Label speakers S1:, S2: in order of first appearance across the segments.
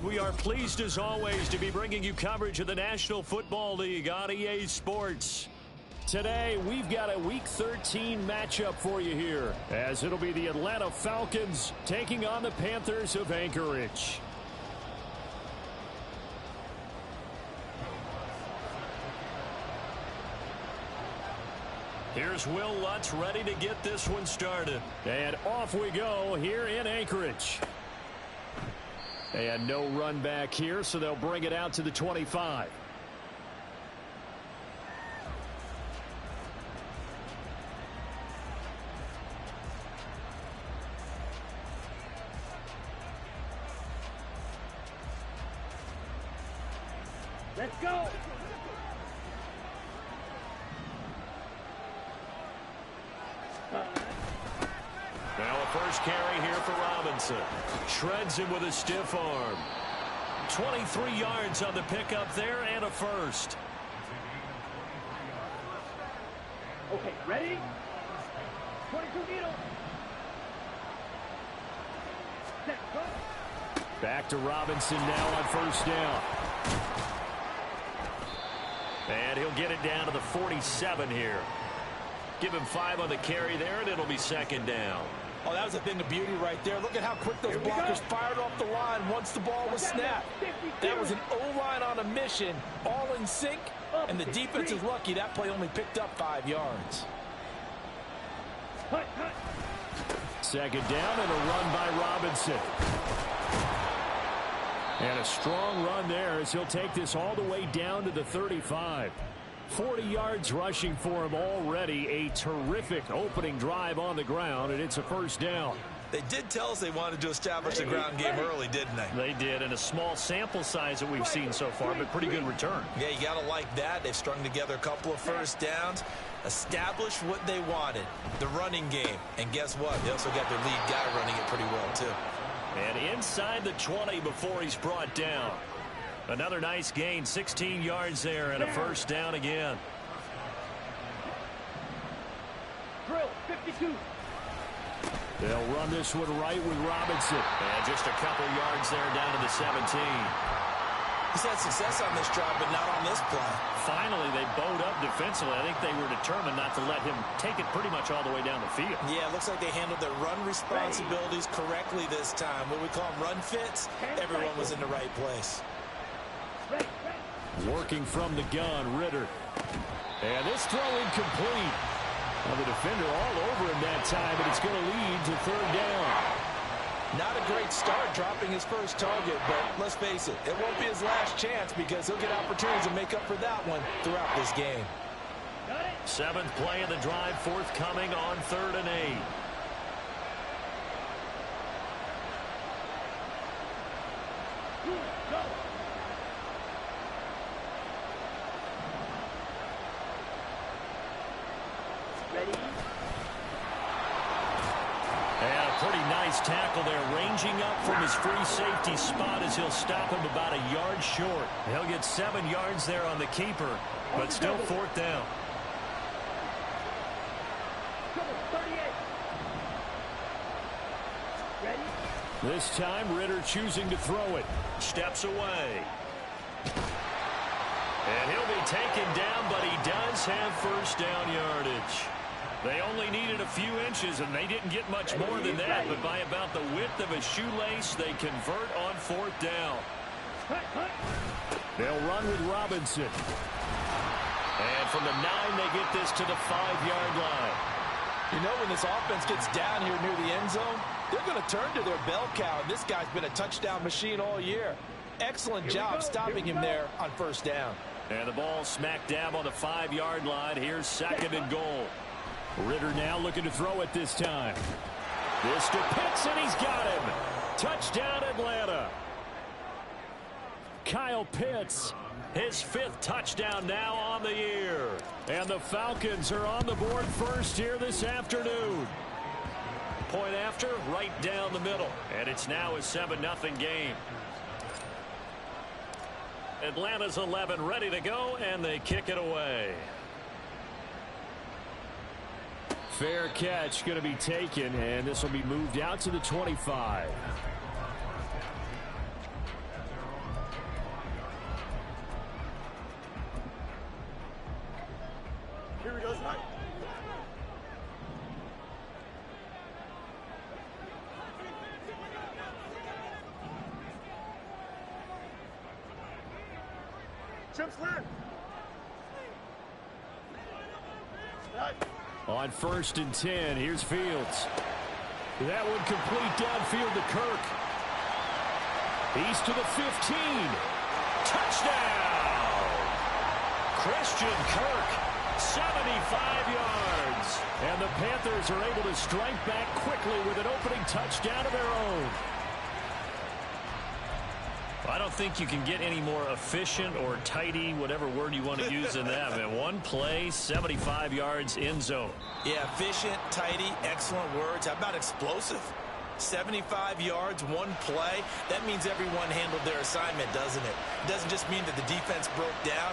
S1: We are pleased as always to be bringing you coverage of the National Football League on EA Sports. Today, we've got a Week 13 matchup for you here, as it'll be the Atlanta Falcons taking on the Panthers of Anchorage. Here's Will Lutz ready to get this one started. And off we go here in Anchorage. And no run back here, so they'll bring it out to the 25.
S2: Let's go!
S1: Now a first carry here for Robinson. Shreds him with a stiff arm. 23 yards on the pickup there and a first.
S2: Okay, ready? 22 needles. Let's go.
S1: Back to Robinson now on first down. And he'll get it down to the 47 here. Give him 5 on the carry there, and it'll be second down.
S3: Oh, that was a thing of beauty right there. Look at how quick those blockers fired off the line once the ball was snapped. That was an O-line on a mission, all in sync, and the defense is lucky that play only picked up 5 yards.
S1: Second down and a run by Robinson. And a strong run there as he'll take this all the way down to the 35. 40 yards rushing for him already. A terrific opening drive on the ground, and it's a first down.
S3: They did tell us they wanted to establish the ground game early, didn't they?
S1: They did, and a small sample size that we've seen so far, but pretty good return.
S3: Yeah, you got to like that. They've strung together a couple of first downs, established what they wanted, the running game. And guess what? They also got their lead guy running it pretty well, too.
S1: And inside the 20 before he's brought down. Another nice gain, 16 yards there, and a first down again.
S2: Drill, 52.
S1: They'll run this one right with Robinson. And just a couple yards there down to the 17.
S3: He's had success on this drive, but not on this play.
S1: Finally, they bowed up defensively. I think they were determined not to let him take it pretty much all the way down the field.
S3: Yeah, it looks like they handled their run responsibilities correctly this time. What we call them run fits, everyone was in the right place.
S1: Working from the gun, Ritter. And this throw incomplete. Well, the defender all over him that time, but it's going to lead to third down.
S3: Not a great start dropping his first target, but let's face it, it won't be his last chance because he'll get opportunities to make up for that one throughout this game.
S1: 7th play of the drive, forthcoming on 3rd and 8. And a pretty nice tackle there, ranging up from his free safety spot as he'll stop him about a yard short. He'll get 7 yards there on the keeper, but still 4th down. This time, Ritter choosing to throw it. Steps away. And he'll be taken down, but he does have first down yardage. They only needed a few inches, and they didn't get much more than that, but by about the width of a shoelace, they convert on 4th down. They'll run with Robinson. And from the 9, they get this to the 5-yard line.
S3: You know, when this offense gets down here near the end zone, they're going to turn to their bell cow. This guy's been a touchdown machine all year. Excellent job stopping him there on first down.
S1: And the ball smack dab on the 5-yard line. Here's 2nd and goal. Ritter now looking to throw it this time. This to Pitts, and he's got him. Touchdown, Atlanta. Kyle Pitts, his 5th touchdown now on the year. And the Falcons are on the board first here this afternoon. Point after, right down the middle. And it's now a 7-0 game. Atlanta's 11 ready to go, and they kick it away. Fair catch going to be taken, and this will be moved out to the 25.
S2: Trips left.
S1: On 1st and 10, here's Fields. That one complete downfield to Kirk. He's to the 15. Touchdown! Christian Kirk, 75 yards. And the Panthers are able to strike back quickly with an opening touchdown of their own. I don't think you can get any more efficient or tidy, whatever word you want to use in that. Man, one play, 75 yards in zone.
S3: Yeah, efficient, tidy, excellent words. How about explosive? 75 yards, one play. That means everyone handled their assignment, doesn't it? It doesn't just mean that the defense broke down.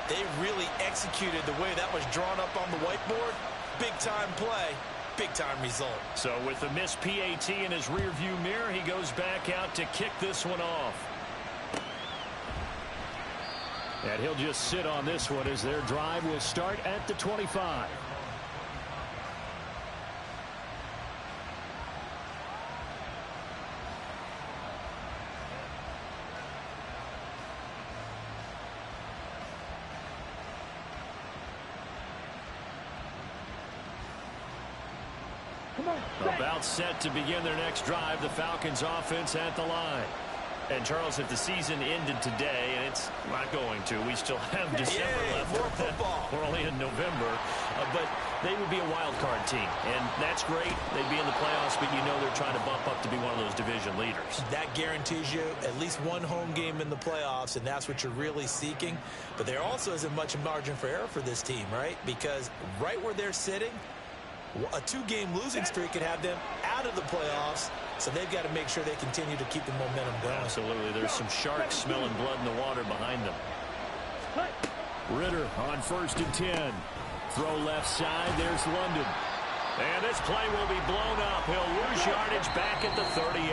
S3: They really executed the way that was drawn up on the whiteboard. Big-time play, big-time result.
S1: So with the missed PAT in his rearview mirror, he goes back out to kick this one off. And he'll just sit on this one as their drive will start at the 25. About set to begin their next drive, the Falcons offense at the line. And, Charles, if the season ended today, and it's not going to, we still have December left.
S3: More football.
S1: We're only in November. But they would be a wild card team. And that's great. They'd be in the playoffs, but you know they're trying to bump up to be one of those division leaders.
S3: That guarantees you at least one home game in the playoffs, and that's what you're really seeking. But there also isn't much margin for error for this team, right? Because right where they're sitting, a two-game losing streak could have them out of the playoffs, so they've got to make sure they continue to keep the momentum going.
S1: Absolutely. There's some sharks smelling blood in the water behind them. Ritter on 1st and 10. Throw left side. There's London. And this play will be blown up. He'll lose yardage back at the 38.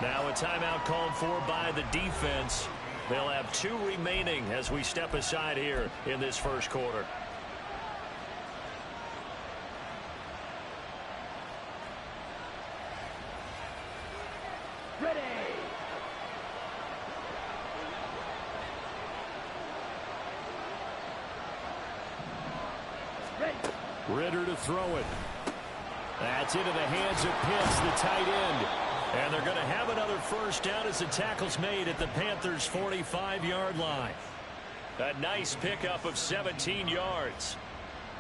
S1: Now a timeout called for by the defense. They'll have 2 remaining as we step aside here in this first quarter.
S2: Ready. Ready.
S1: Ritter to throw it. That's into the hands of Pitts, the tight end. And they're going to have another first down as the tackle's made at the Panthers' 45-yard line. A nice pickup of 17 yards.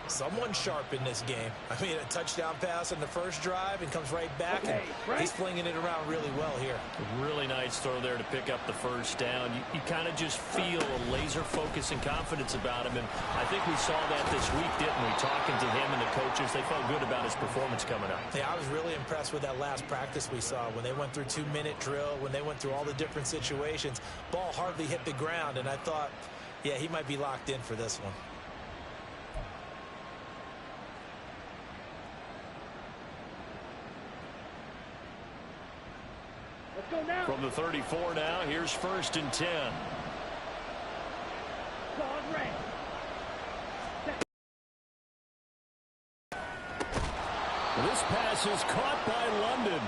S3: Someone sharp in this game. I mean, a touchdown pass on the first drive and comes right back.
S2: Okay,
S3: and he's flinging it around really well here.
S1: Really nice throw there to pick up the first down. You kind of just feel a laser focus and confidence about him. And I think we saw that this week, didn't we? Talking to him and the coaches, they felt good about his performance coming up.
S3: Yeah, I was really impressed with that last practice we saw when they went through 2-minute drill, when they went through all the different situations. Ball hardly hit the ground, and I thought, yeah, he might be locked in for this one.
S1: From the 34 now, here's 1st and 10. This pass is caught by London.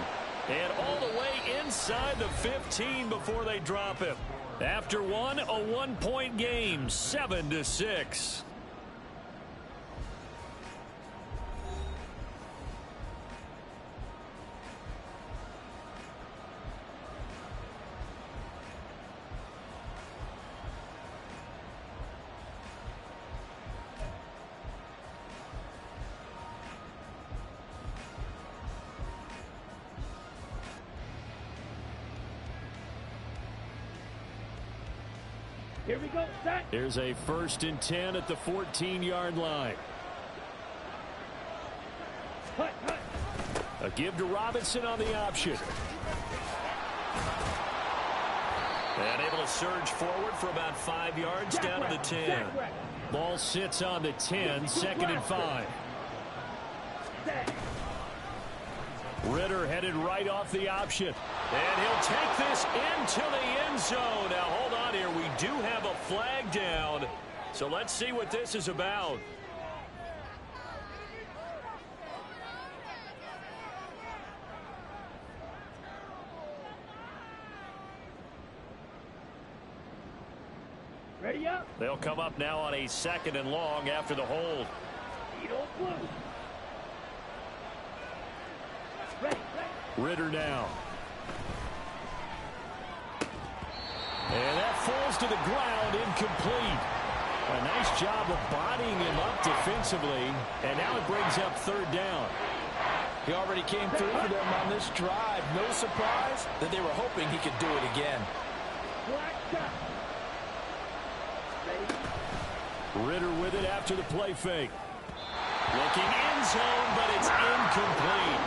S1: And all the way inside the 15 before they drop him. After one, a 1-point game, 7-6.
S2: Here we go, set.
S1: Here's a 1st and 10 at the 14-yard line.
S2: Cut, cut.
S1: A give to Robinson on the option. And able to surge forward for about 5 yards down to the 10. Ball sits on the 10, 2nd and 5. Ritter headed right off the option. And he'll take this into the end zone. Now, hold on here. We do have a flag down. So let's see what this is about.
S2: Ready? Ready up.
S1: They'll come up now on a 2nd and long after the hold.
S2: Ready.
S1: Ritter now. And that falls to the ground, incomplete. A nice job of bodying him up defensively, and now it brings up 3rd down.
S3: He already came through for them on this drive. No surprise that they were hoping he could do it again.
S1: Ritter with it after the play fake. Looking end zone, but it's incomplete.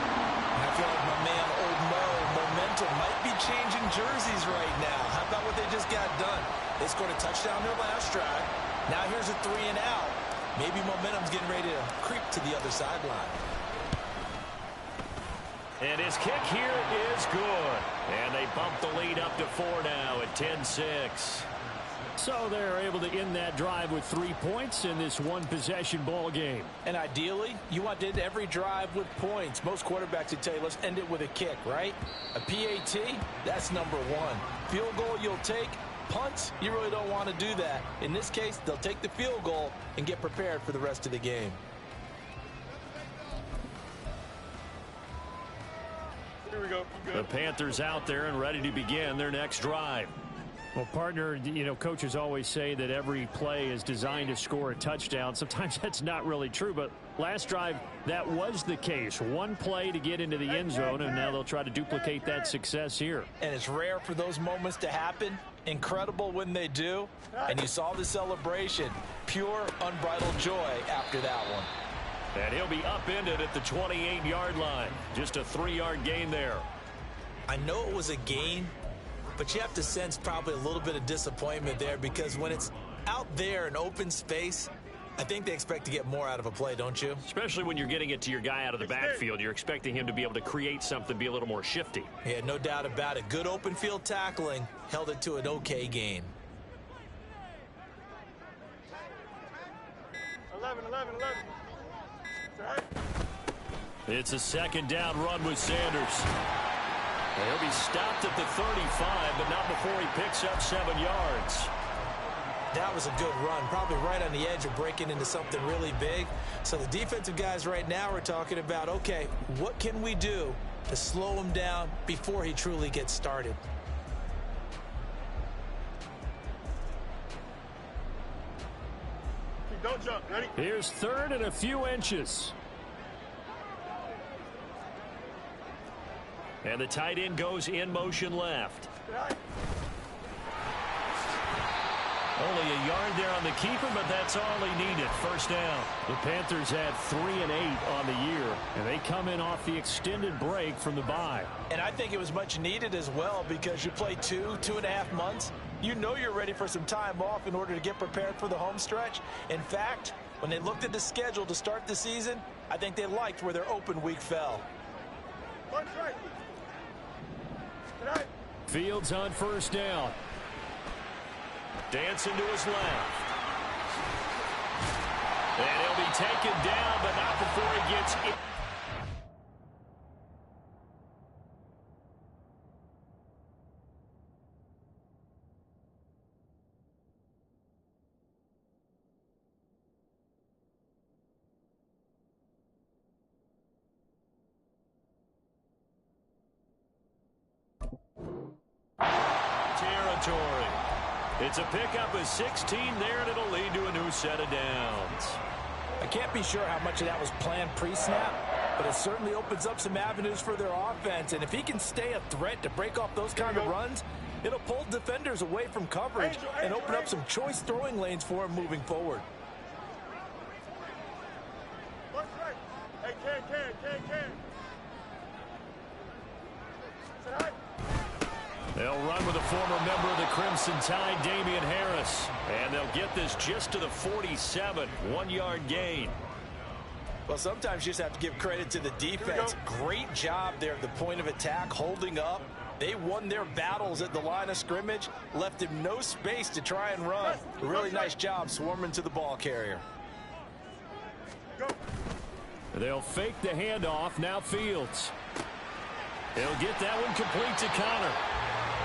S3: I feel like my man, Old Mo, momentum might be changing jerseys right now. How about what they just got done? They scored a touchdown their last drive. Now here's a 3 and out. Maybe momentum's getting ready to creep to the other sideline.
S1: And his kick here is good. And they bump the lead up to 4 now at 10-6. So they're able to end that drive with 3 points in this one-possession ball game.
S3: And ideally, you want to end every drive with points. Most quarterbacks would tell you, let's end it with a kick, right? A PAT, that's number 1. Field goal you'll take. Punts, you really don't want to do that. In this case, they'll take the field goal and get prepared for the rest of the game.
S4: Here we go.
S1: The Panthers out there and ready to begin their next drive. Well, partner, you know, coaches always say that every play is designed to score a touchdown. Sometimes that's not really true, but last drive, that was the case. One play to get into the end zone, and now they'll try to duplicate that success here.
S3: And it's rare for those moments to happen. Incredible when they do. And you saw the celebration. Pure, unbridled joy after that one.
S1: And he'll be upended at the 28-yard line. Just a 3-yard gain there.
S3: I know it was a gain, but you have to sense probably a little bit of disappointment there because when it's out there in open space, I think they expect to get more out of a play, don't you?
S1: Especially when you're getting it to your guy out of the backfield. You're expecting him to be able to create something, be a little more shifty.
S3: Yeah, no doubt about it. Good open field tackling held it to an okay gain.
S4: 11.
S1: It's a 2nd down run with Sanders. He'll be stopped at the 35, but not before he picks up 7 yards.
S3: That was a good run, probably right on the edge of breaking into something really big. So the defensive guys right now are talking about, okay, what can we do to slow him down before he truly gets started?
S4: Don't jump. Ready?
S1: Here's 3rd and a few inches. And the tight end goes in motion left. Only a yard there on the keeper, but that's all he needed. 1st down. The Panthers had 3 and 8 on the year, and they come in off the extended break from the bye.
S3: And I think it was much needed as well because you play 2.5 months. You know you're ready for some time off in order to get prepared for the home stretch. In fact, when they looked at the schedule to start the season, I think they liked where their open week fell.
S1: Fields on 1st down. Dancing to his left. And he'll be taken down, but not before he gets in. Territory. It's a pickup of 16 there, and it'll lead to a new set of downs.
S3: I can't be sure how much of that was planned pre-snap, but it certainly opens up some avenues for their offense. And if he can stay a threat to break off those kind of runs, it'll pull defenders away from coverage and open up some choice throwing lanes for him moving forward.
S4: Hey, Ken.
S1: They'll run with a former member of the Crimson Tide, Damian Harris. And they'll get this just to the 47, 1-yard gain.
S3: Well, sometimes you just have to give credit to the defense. Great job there at the point of attack, holding up. They won their battles at the line of scrimmage, left him no space to try and run. A really nice job swarming to the ball carrier.
S1: They'll fake the handoff. Now Fields. He'll get that one complete to Connor.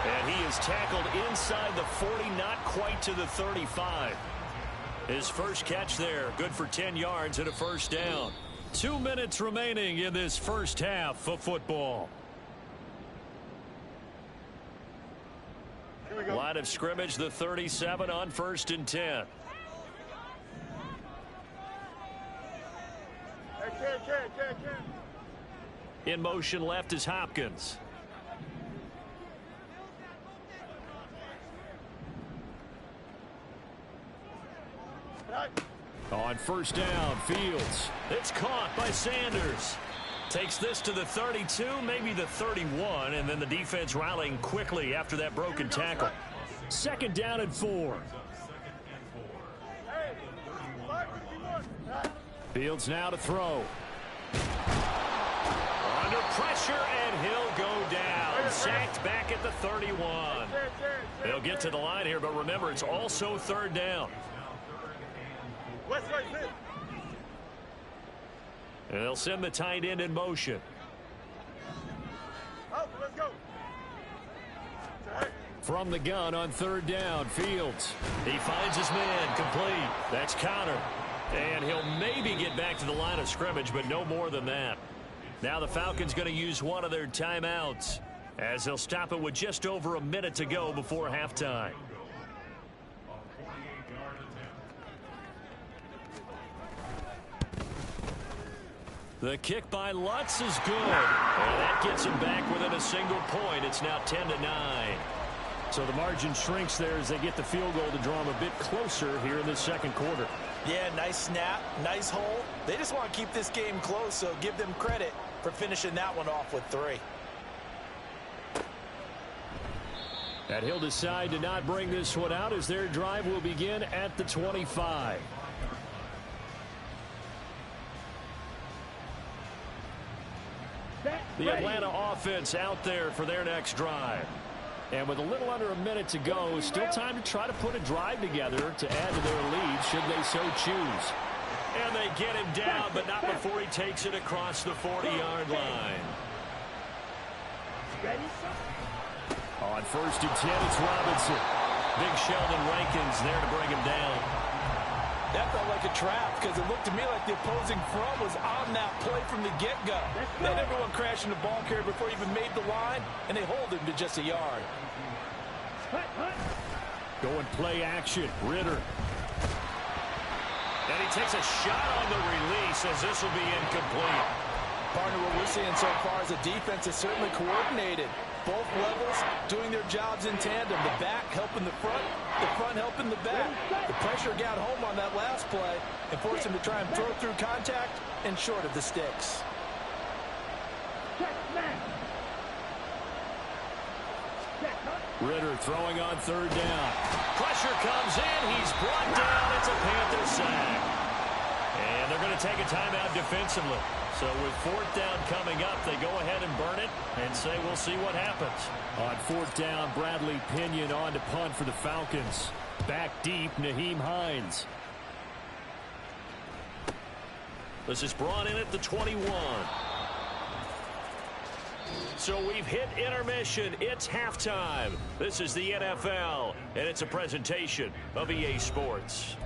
S1: And he is tackled inside the 40, not quite to the 35. His first catch there, good for 10 yards and a first down. 2 minutes remaining in this first half of football. Line of scrimmage, the 37 on 1st and 10. In motion left is Hopkins. On 1st down, Fields. It's caught by Sanders. Takes this to the 32, maybe the 31, and then the defense rallying quickly after that broken tackle. 2nd down and 4. Fields now to throw. Under pressure, and he'll go down. Sacked back at the 31. They'll get to the line here, but remember, it's also 3rd down. And they'll send the tight end in motion. From the gun on 3rd down, Fields. He finds his man, complete. That's Connor. And he'll maybe get back to the line of scrimmage, but no more than that. Now the Falcons going to use one of their timeouts, as they'll stop it with just over a minute to go before halftime. The kick by Lutz is good. And that gets him back within a single point. It's now 10-9. So the margin shrinks there as they get the field goal to draw them a bit closer here in the 2nd quarter.
S3: Yeah, nice snap, nice hole. They just want to keep this game close, so give them credit for finishing that one off with 3.
S1: And he'll decide to not bring this one out as their drive will begin at the 25. The Atlanta offense out there for their next drive. And with a little under a minute to go, still time to try to put a drive together to add to their lead should they so choose. And they get him down, but not before he takes it across the 40-yard line. On 1st and 10, it's Robinson. Big Sheldon Rankins there to bring him down.
S3: That felt like a trap because it looked to me like the opposing front was on that play from the get-go. They had everyone crashing the ball carrier before he even made the line, and they hold him to just a yard.
S1: Going play action, Ritter. And he takes a shot on the release as this will be incomplete.
S3: Partner, what we're seeing so far is the defense is certainly coordinated. Both levels doing their jobs in tandem. The back helping the front helping the back. The pressure got home on that last play and forced him to try and throw through contact and short of the sticks.
S1: Ritter throwing on 3rd down. Pressure comes in. He's brought down. It's a Panther sack. And they're going to take a timeout defensively. So with 4th down coming up, they go ahead and burn it and say we'll see what happens. On 4th down, Bradley Pinion on to punt for the Falcons. Back deep, Nyheim Hines. This is brought in at the 21. So we've hit intermission. It's halftime. This is the NFL, and it's a presentation of EA Sports.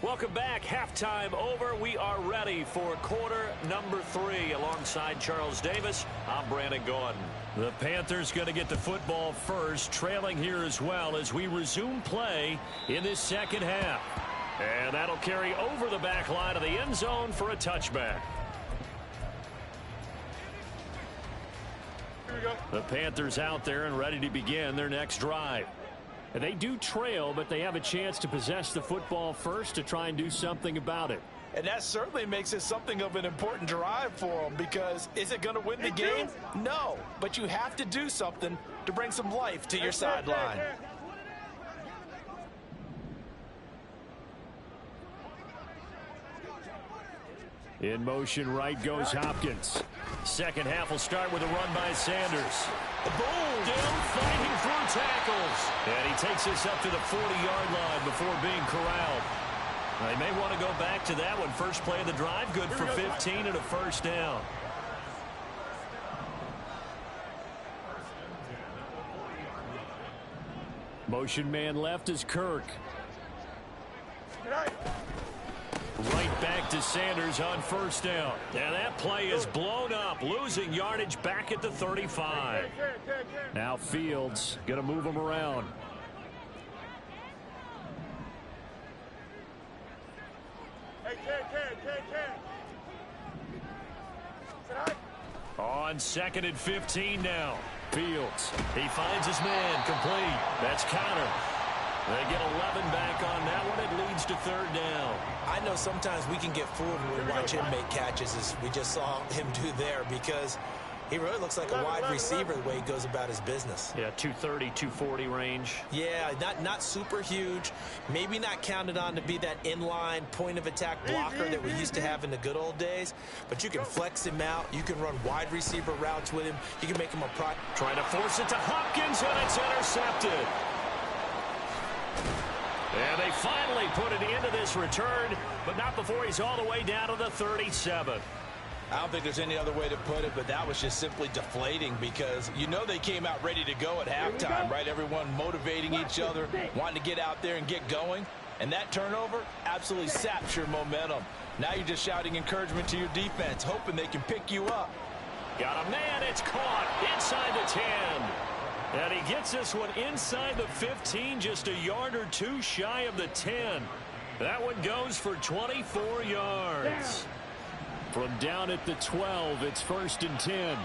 S1: Welcome back. Halftime over. We are ready for quarter number 3. Alongside Charles Davis, I'm Brandon Gordon. The Panthers going to get the football first, trailing here as well as we resume play in this 2nd half. And that'll carry over the back line of the end zone for a touchback.
S4: Here we go.
S1: The Panthers out there and ready to begin their next drive. And they do trail, but they have a chance to possess the football first to try and do something about it.
S3: And that certainly makes it something of an important drive for them, because is it going to win the game? No, but you have to do something to bring some life to your sideline.
S1: In motion, right goes Hopkins. 2nd half will start with a run by Sanders. Boom! Down, fighting through tackles. And he takes this up to the 40-yard line before being corralled. They may want to go back to that one. First play of the drive, good for 15 and a first down. Motion man left is Kirk. Right back to Sanders on first down. And that play is blown up, losing yardage back at the 35. Now Fields going to move him around. On 2nd and 15 now. Fields, he finds his man, complete. That's counter. They get 11 back on that one. It leads to 3rd down.
S3: I know sometimes we can get fooled when we watch him make catches, as we just saw him do there, because he really looks like a wide receiver the way he goes about his business.
S1: Yeah, 230, 240 range.
S3: Yeah, not super huge. Maybe not counted on to be that inline point-of-attack blocker that we used to have in the good old days. But you can flex him out. You can run wide receiver routes with him. You can make him a pro.
S1: Trying to force it to Hopkins, and it's intercepted. And they finally put it into this return, but not before he's all the way down to the 37.
S3: I don't think there's any other way to put it, but that was just simply deflating, because you know they came out ready to go at halftime, right? Everyone motivating each other, wanting to get out there and get going. And that turnover absolutely saps your momentum. Now you're just shouting encouragement to your defense, hoping they can pick you up.
S1: Got a man, it's caught inside the 10. And he gets this one inside the 15, just a yard or two shy of the 10. That one goes for 24 yards. From down at the 12, it's 1st and 10.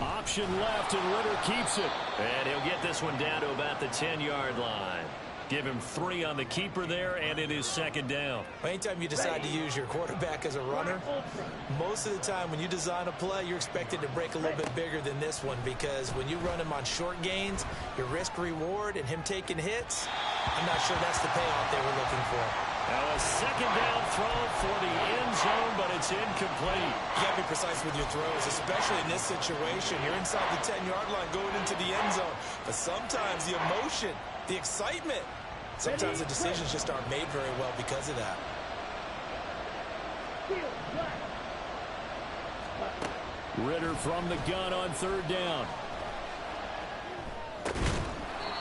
S1: Option left, and Ritter keeps it. And he'll get this one down to about the 10-yard line. Give him 3 on the keeper there, and it is 2nd down.
S3: Anytime you decide to use your quarterback as a runner, most of the time when you design a play, you're expected to break a little bit bigger than this one, because when you run him on short gains, your risk-reward and him taking hits, I'm not sure that's the payoff they were looking for.
S1: Now a 2nd down throw for the end zone, but it's incomplete.
S3: You got to be precise with your throws, especially in this situation. You're inside the 10-yard line going into the end zone. But sometimes the emotion, the excitement, sometimes the decisions just aren't made very well because of that.
S1: Ritter from the gun on 3rd down.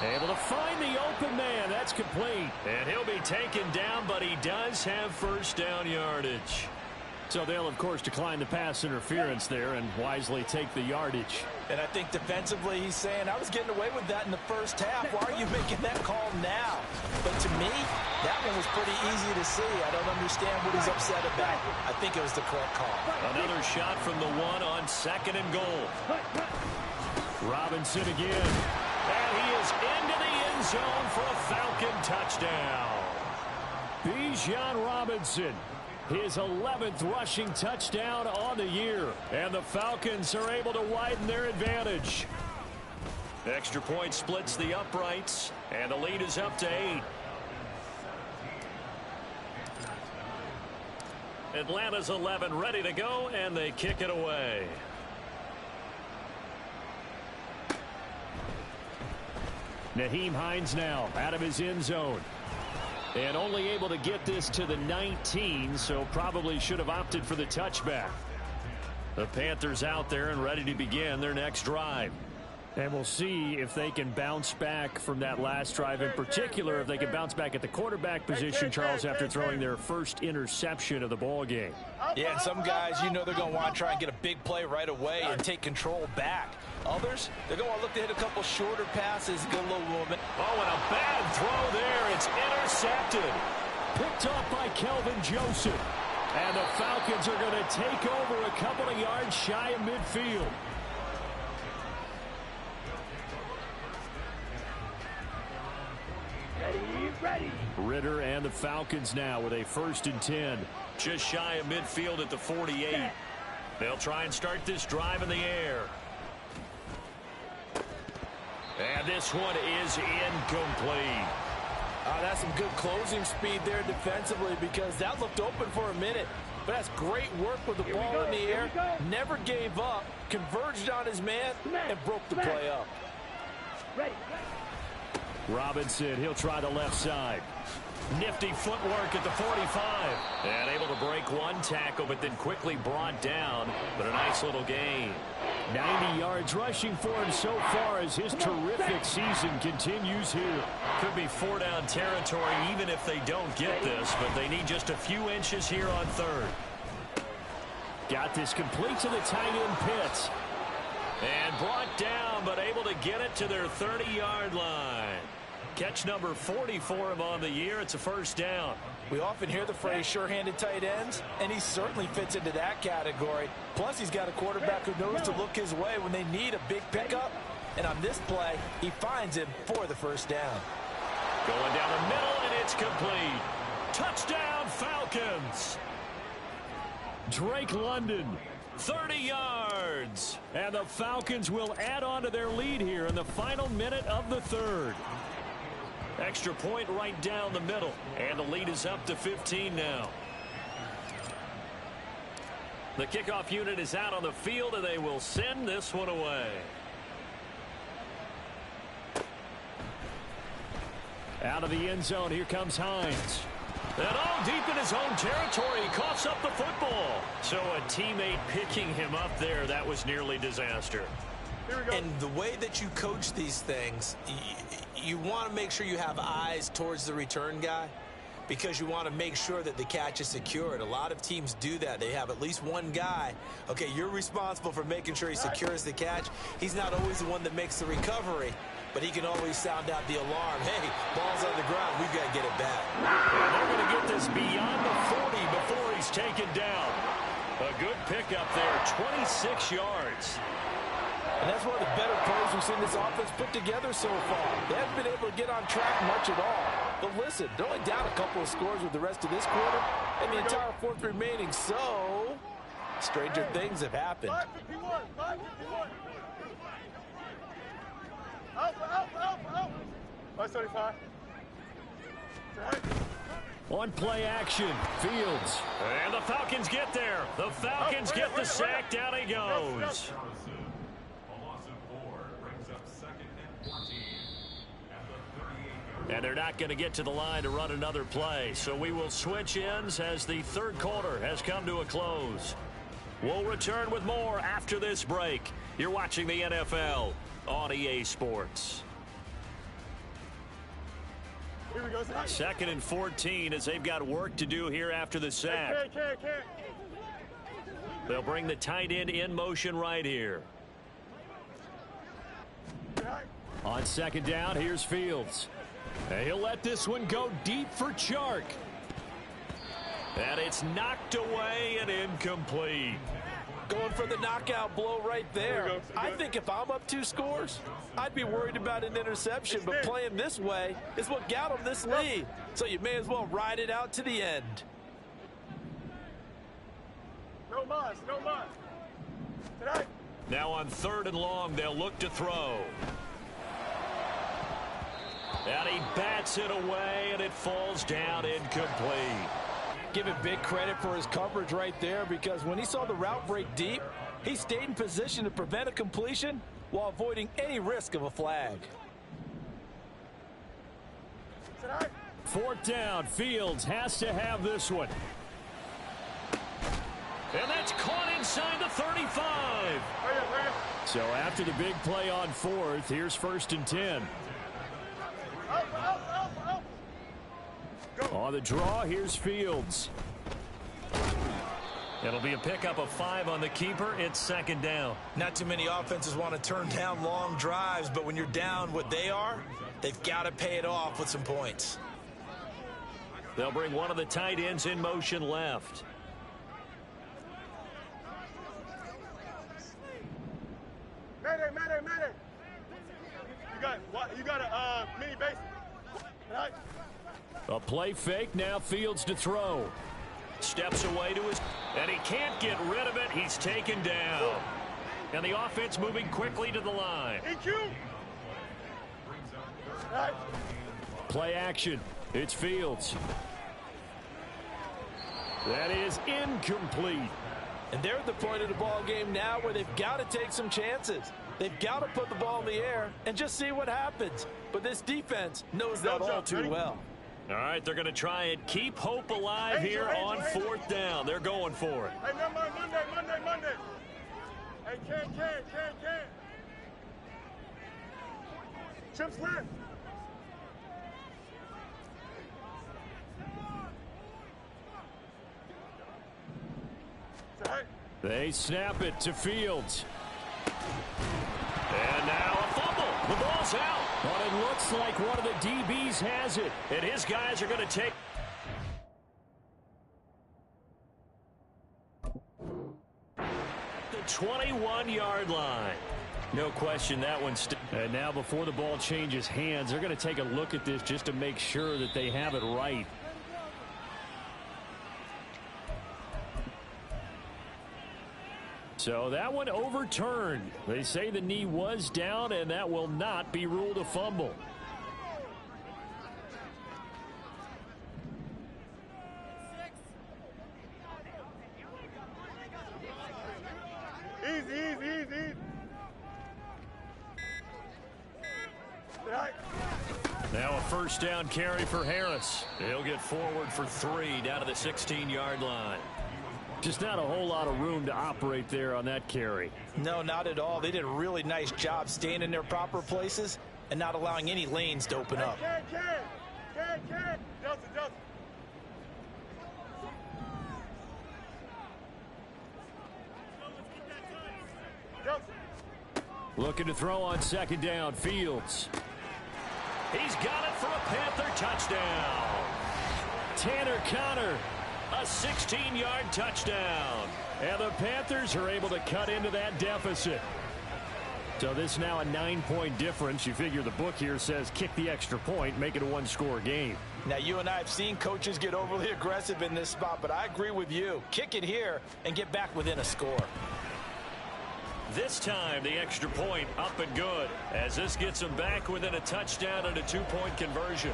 S1: Able to find the open man. That's complete. And he'll be taken down, but he does have 1st down yardage. So they'll, of course, decline the pass interference there and wisely take the yardage.
S3: And I think defensively he's saying, I was getting away with that in the first half. Why are you making that call now? But to me, that one was pretty easy to see. I don't understand what he's upset about. I think it was the correct call.
S1: Another shot from the 1 on 2nd and goal. Robinson again. And he is into the end zone for a Falcon touchdown. Bijan Robinson, his 11th rushing touchdown on the year. And the Falcons are able to widen their advantage. Extra point splits the uprights, and the lead is up to 8. Atlanta's 11 ready to go, and they kick it away. Nyheim Hines now out of his end zone. And only able to get this to the 19, so probably should have opted for the touchback. The Panthers out there and ready to begin their next drive. And we'll see if they can bounce back from that last drive, in particular if they can bounce back at the quarterback position, Charles, after throwing their first interception of the ball game.
S3: Yeah, and some guys, you know, they're going to want to try and get a big play right away and take control back. Others, they're going to look to hit a couple shorter passes, get a little movement.
S1: Oh, and a bad throw there. It's intercepted. Picked off by Kelvin Joseph. And the Falcons are going to take over a couple of yards shy of midfield.
S2: Ready.
S1: Ritter and the Falcons now with a 1st and 10. Just shy of midfield at the 48. They'll try and start this drive in the air. And this one is incomplete.
S3: That's some good closing speed there defensively, because that looked open for a minute. But that's great work with the ball in the air. Never gave up, converged on his man, and broke the play up.
S2: Ready.
S1: Robinson, he'll try the left side. Nifty footwork at the 45. And able to break one tackle, but then quickly brought down. But a nice little gain. 90 yards rushing for him so far as his terrific season continues here. Could be 4-down territory even if they don't get this, but they need just a few inches here on third. Got this complete to the tight end Pitts. And brought down, but able to get it to their 30-yard line. Catch number 40 for him on the year. It's a first down.
S3: We often hear the phrase sure-handed tight ends, and he certainly fits into that category. Plus, he's got a quarterback who knows to look his way when they need a big pickup. And on this play, he finds him for the first down.
S1: Going down the middle, and it's complete. Touchdown, Falcons. Drake London, 30 yards. And the Falcons will add on to their lead here in the final minute of the third. Extra point right down the middle. And the lead is up to 15 now. The kickoff unit is out on the field, and they will send this one away. Out of the end zone, here comes Hines. And deep in his own territory, he coughs up the football. So a teammate picking him up there, that was nearly disaster.
S5: And the way that you coach these things, you want to make sure you have eyes towards the return guy because you want to make sure that the catch is secured. A lot of teams do that. They have at least one guy. Okay, you're responsible for making sure he secures the catch. He's not always the one that makes the recovery, but he can always sound out the alarm. Hey, ball's on the ground. We've got to get it back.
S1: And they're going to get this beyond the 40 before he's taken down. A good pickup there, 26 yards.
S3: And that's one of the better plays we've seen this offense put together so far. They haven't been able to get on track much at all. But listen, they're only down a couple of scores with the rest of this quarter and the entire fourth remaining. So, stranger things have happened.
S4: 551, 551. Out. 575.
S1: On play action, Fields. And the Falcons get there. The Falcons get the sack. Down he goes. And they're not going to get to the line to run another play. So we will switch ends as the third quarter has come to a close. We'll return with more after this break. You're watching the NFL on EA Sports.
S4: Here we go.
S1: 2nd and 14 as they've got work to do here after the sack. They'll bring the tight end in motion right here. On 2nd down, here's Fields. And he'll let this one go deep for Chark. And it's knocked away and incomplete.
S3: Going for the knockout blow right there. I think if I'm up 2 scores, I'd be worried about an interception. But playing this way is what got them this lead. So you may as well ride it out to the end.
S4: No mas. Tonight.
S1: Now on 3rd and long, they'll look to throw. And he bats it away, and it falls down incomplete.
S3: Give him big credit for his coverage right there because when he saw the route break deep, he stayed in position to prevent a completion while avoiding any risk of a flag.
S1: 4th down, Fields has to have this one. And that's caught inside the 35. So after the big play on 4th, here's 1st and 10. On the draw, here's Fields. It'll be a pickup of 5 on the keeper. It's 2nd down.
S5: Not too many offenses want to turn down long drives, but when you're down what they are, they've got to pay it off with some points.
S1: They'll bring one of the tight ends in motion left.
S4: Madden. You got a mini base. Right.
S1: A play fake, now Fields to throw. Steps away to his, and he can't get rid of it. He's taken down. And the offense moving quickly to the line. Play action. It's Fields. That is incomplete.
S3: And they're at the point of the ball game now where they've got to take some chances. They've got to put the ball in the air and just see what happens. But this defense knows that all too well.
S1: All right, they're going to try and keep hope alive here on fourth down. They're going for it.
S4: Hey, Monday. Hey, can. Chips left.
S1: They snap it to Fields. And now a fumble. The ball's out. But it looks like one of the DBs has it. And his guys are going to take... the 21-yard line. No question that one's... And now before the ball changes hands, they're going to take a look at this just to make sure that they have it right. So that one overturned. They say the knee was down, and that will not be ruled a fumble.
S4: Easy.
S1: Now a first down carry for Harris. He'll get forward for 3 down to the 16-yard line. Just not a whole lot of room to operate there on that carry.
S3: No, not at all. They did a really nice job staying in their proper places and not allowing any lanes to open up.
S4: Can. Johnson.
S1: Looking to throw on second down. Fields. He's got it for a Panther touchdown. Tanner Connor. A 16-yard touchdown. And the Panthers are able to cut into that deficit. So this is now a 9-point difference. You figure the book here says kick the extra point, make it a one-score game.
S3: Now, you and I have seen coaches get overly aggressive in this spot, but I agree with you. Kick it here and get back within a score.
S1: This time, the extra point up and good, as this gets them back within a touchdown and a 2-point conversion.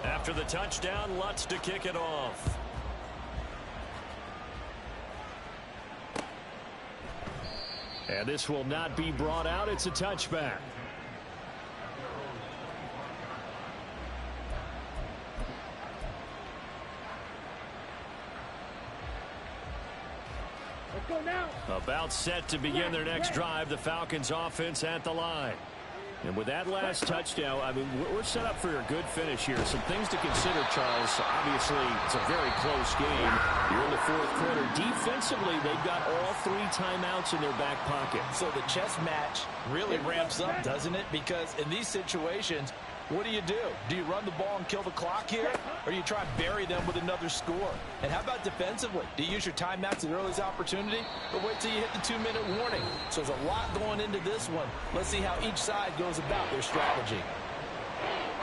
S1: After the touchdown, Lutz to kick it off. And this will not be brought out. It's a touchback.
S2: Let's go now.
S1: About set to begin their next drive. The Falcons offense at the line. And with that last touchdown, I mean, we're set up for a good finish here. Some things to consider, Charles. Obviously, it's a very close game. You're in the fourth quarter. Defensively, they've got all 3 timeouts in their back pocket.
S3: So the chess match really ramps up, doesn't it? Because in these situations, what do? Do you run the ball and kill the clock here? Or do you try and bury them with another score? And how about defensively? Do you use your timeouts at the earliest opportunity? Or wait till you hit the 2-minute warning? So there's a lot going into this one. Let's see how each side goes about their strategy.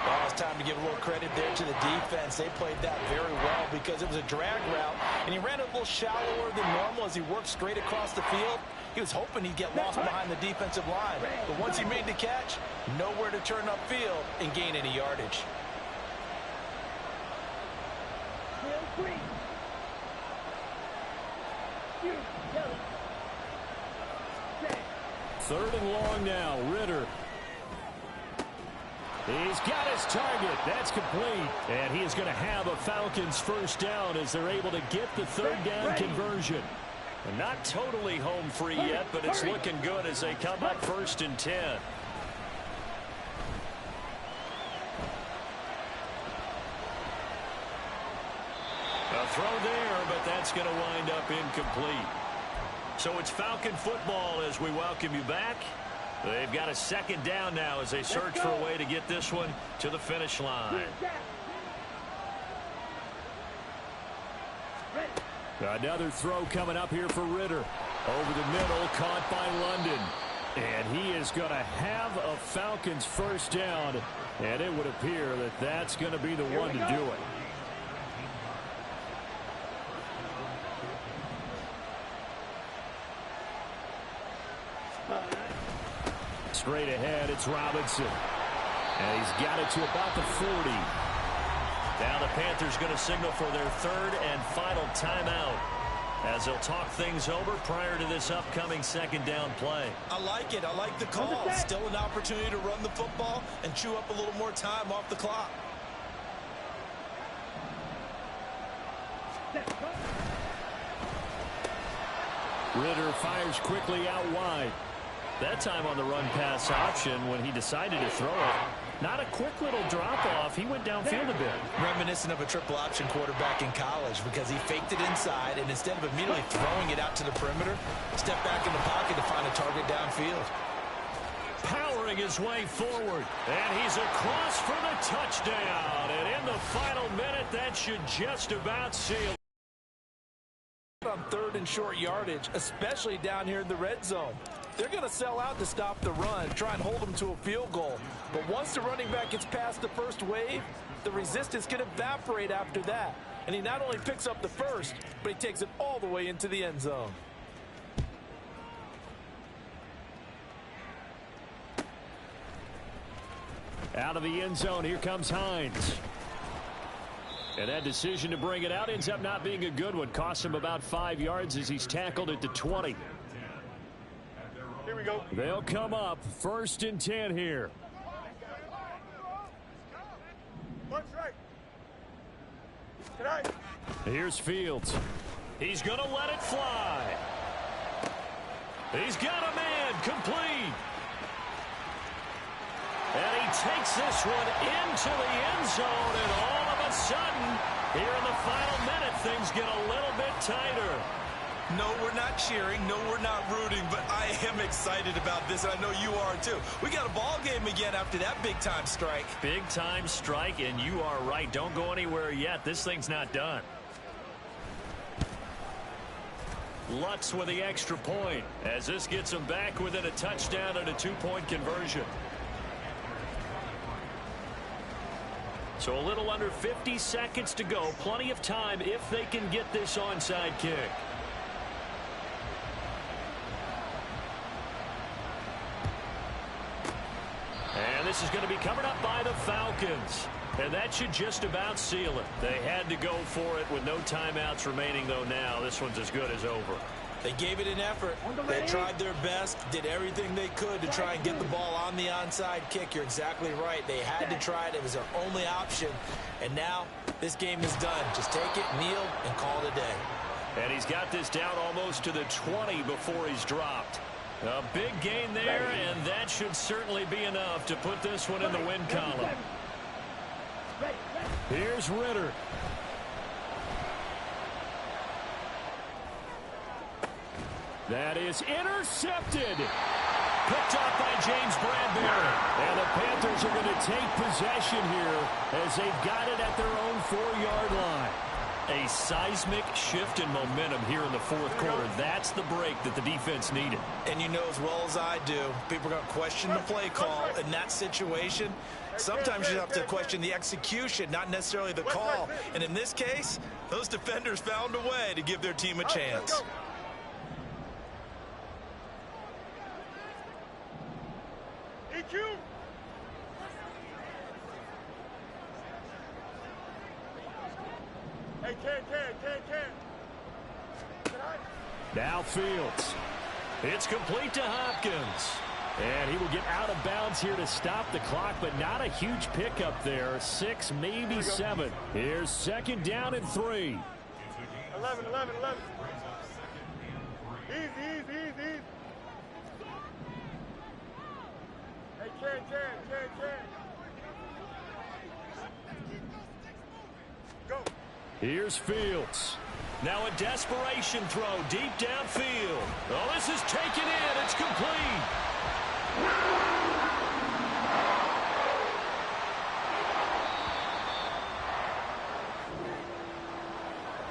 S3: Well, it's time to give a little credit there to the defense. They played that very well because it was a drag route, and he ran a little shallower than normal as he worked straight across the field. He was hoping he'd get lost behind the defensive line, but once he made the catch, nowhere to turn upfield and gain any yardage.
S1: Third and long now. Ritter. He's got his target. That's complete. And he is going to have a Falcons first down as they're able to get the third down conversion. And not totally home free yet, but it's looking good as they come up 1st and 10. A throw there, but that's going to wind up incomplete. So it's Falcon football as we welcome you back. They've got a second down now as they search for a way to get this one to the finish line. Another throw coming up here for Ritter. Over the middle, caught by London. And he is going to have a Falcons first down. And it would appear that that's going to be the one to do it. Straight ahead, it's Robinson. And he's got it to about the 40. Now the Panthers going to signal for their third and final timeout as they'll talk things over prior to this upcoming second down play.
S5: I like it. I like the call. Still an opportunity to run the football and chew up a little more time off the clock.
S1: Ritter fires quickly out wide. That time on the run-pass option when he decided to throw it. Not a quick little drop-off. He went downfield a bit.
S5: Reminiscent of a triple-option quarterback in college because he faked it inside, and instead of immediately throwing it out to the perimeter, stepped back in the pocket to find a target downfield.
S1: Powering his way forward, and he's across for the touchdown. And in the final minute, that should just about seal.
S3: On third and short yardage, especially down here in the red zone. They're going to sell out to stop the run, try and hold them to a field goal. But once the running back gets past the first wave, the resistance can evaporate after that. And he not only picks up the first, but he takes it all the way into the end zone.
S1: Out of the end zone, here comes Hines. And that decision to bring it out ends up not being a good one. Costs him about 5 yards as he's tackled at the 20.
S4: Here we go.
S1: They'll come up 1st and 10 here.
S4: One strike. Tonight.
S1: Here's Fields. He's going to let it fly. He's got a man complete. And he takes this one into the end zone, and all of a sudden, here in the final minute, things get a little bit tighter.
S5: No, we're not cheering. No, we're not rooting, but I am excited about this, and I know you are too. We got a ball game again after that big-time strike.
S1: Big-time strike, and you are right. Don't go anywhere yet. This thing's not done. Lutz with the extra point, as this gets him back within a touchdown and a 2-point conversion. So a little under 50 seconds to go. Plenty of time if they can get this onside kick. And this is going to be covered up by the Falcons. And that should just about seal it. They had to go for it with no timeouts remaining, though, now. This one's as good as over.
S5: They gave it an effort. They tried their best, did everything they could to try and get the ball on the onside kick. You're exactly right. They had to try it. It was their only option. And now this game is done. Just take it, kneel, and call it a day.
S1: And he's got this down almost to the 20 before he's dropped. A big gain there, and that should certainly be enough to put this one in the win column. Here's Ritter. That is intercepted. Picked off by James Bradbury. And the Panthers are going to take possession here as they've got it at their own 4-yard line. A seismic shift in momentum here in the fourth quarter. That's the break that the defense needed.
S5: And you know as well as I do, people are going to question the play call in that situation. Sometimes you have to question the execution, not necessarily the call. And in this case, those defenders found a way to give their team a chance.
S4: EQ. Hey, can.
S1: Now Fields. It's complete to Hopkins. And he will get out of bounds here to stop the clock, but not a huge pickup there. 6, maybe 7. Here's 2nd down and 3.
S4: 11. Easy. Hey, can. Go.
S1: Here's Fields. Now a desperation throw deep downfield. Oh, this is taken in. It's complete.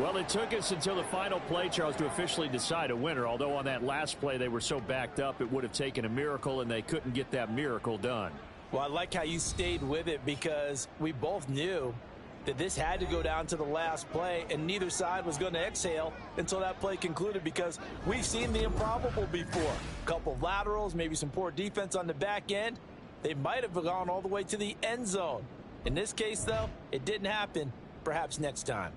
S1: Well, it took us until the final play, Charles, to officially decide a winner. Although on that last play they were so backed up it would have taken a miracle, and they couldn't get that miracle done.
S3: Well, I like how you stayed with it because we both knew that this had to go down to the last play, and neither side was going to exhale until that play concluded because we've seen the improbable before. A couple of laterals, maybe some poor defense on the back end. They might have gone all the way to the end zone. In this case, though, it didn't happen. Perhaps next time.